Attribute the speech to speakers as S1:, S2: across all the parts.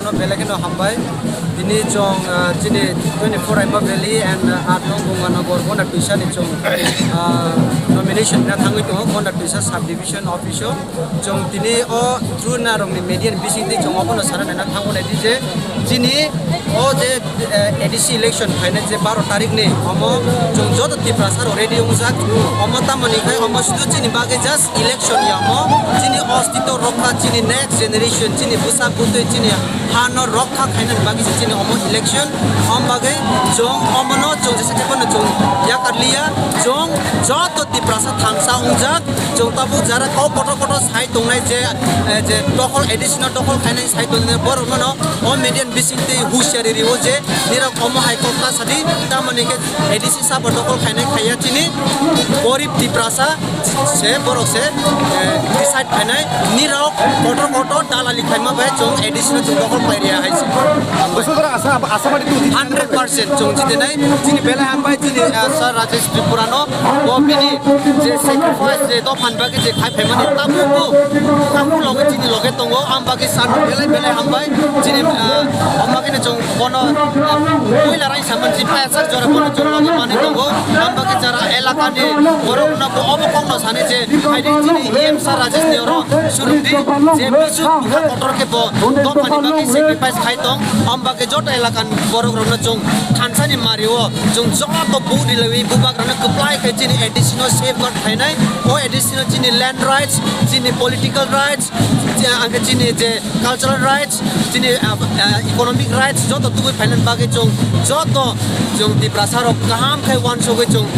S1: no belakino hambai ini chong chini 24 Aima Valley and Atong Bungana Gorgona Tuisan chong nomination na thangi to Gonda Tuisan subdivision official chong tini o through na rong ni median bising ti chong okono sarana na thangone di je chini o je ADC election phaine je 12 tarik ni omo chong jot ti prasar already ungzak omo tamani khai omo sudu chini bage just election yamo chini ostito rokha chini next generation chini busa butu chini hano rokha khaina bage chini omo election om bage chong omo no chong jese kepo no chong ya karliya chong jot ti prasar thangsa ungjak chong tabu jara ko koto sai tongnai je dokol additional dokol khaina sai tongne bor no o median bising ti hushari ri o je nira omo hai kokta sadi tamani ke ADC sa dokol khaina khaya chini gorib ti prasa se boro se decide khaina nira koto dala likhaima bai chong additional chong dokol pairia hai se
S2: বসুধরা আশাবাদী
S1: 100% chong jite nai chini bela hambai chini sir Rajesh Tripurano bobini je sacrifice je do phanba ke je khai phaimani tamu loge chini loge tongo amba ke san bela hambai chini amma ke chong bono koila rai saman ji paisa jora bono chong loge mani tongo amba ke jara elaka ni borona ko obokong no sane je haide chini em sir Rajesh Neoro surudi je bisu buka kotor ke bo do pani ke sacrifice khai tong amba ke jota elakan borogrona chong khansani mario chong joto budi lewi bubagrana apply ke chini additional safeguard khainai o additional chini land rights chini political rights angke chini je cultural rights chini economic rights joto dubai finance bage chong joto chong di prasaro kaham khai wan soge chong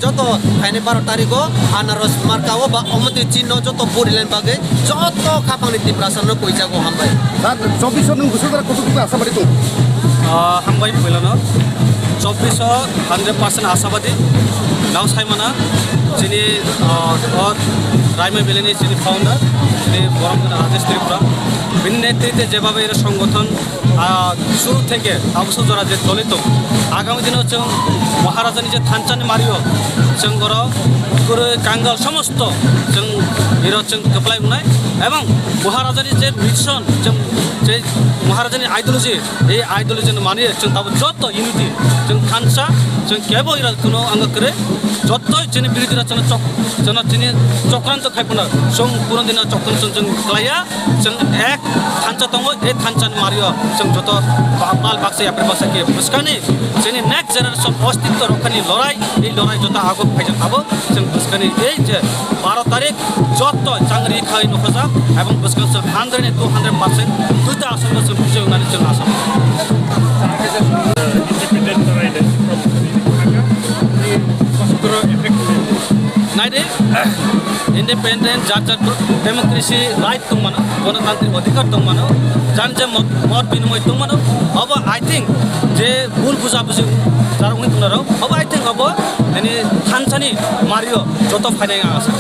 S1: joto khaine 12 tariko anaros markawo ba omoti chino joto budi land bage joto khapangni di prasaro koija go hambai
S2: 24 નું বসুধরা কতটুকু আশাবাদী তো
S3: হামবাই পইলানো 24 100% আশাবাদী নাও সাইমানা যিনি রাইমা বেলেনি যিনি founder যিনি বরমগনা রাজেশ ত্রিপুরা বিন নেতৃত্বে যেভাবে এর সংগঠন শুরু থেকে অবশ্য জোড়া যে চলিত আগামী দিনে হচ্ছে মহারাজানি যে থানচানি মারিও जों गराव गुरु कांगाल समस्त जों एरो जों कप्लाय बुनाय এবং মহারাজানি যে মিশন जों যে মহারাজানি আইডিওলজি এই আইডিওলজি মানিয়ে जों দাবো যত ইউনিটি जों খানসা जों কেবল এরা কোনো আঙ্গ করে যত যিনি বিরোধীরা যেন যিনি চক্রান্ত খাইপনা जों পুরো দিন চক্রান্ত जों ক্লাইয়া जों এক খানসা দङ এই খানসানি মারিও जों যত বাল বাক্সে আপনি বাক্সকে বুসকানি যিনি নেক্সট জেনারেশন অস্তিত্ব রক্ষানি লড়াই এই লড়াই যত আগত ফাইজন পাবো जों বুসকানি এই যে 12 তারিখ যত চাংরি খাই নখজা এবং বুসকান 100 to 100% দুইটা আসলে जों বুঝে উনানি जों আশা नाइडे इंडिपेंडेंट जात डेमोक्रेसी राइट दं मानो गणतांत्रिक अधिकार दं मानो जान जे मत बिनिमय दं मानो अब आई थिंक जे भूल बुझा बुझि जार उनि तुनारो अब आई थिंक अब एनि थानसानि मारियो जतो फाइनाय आसा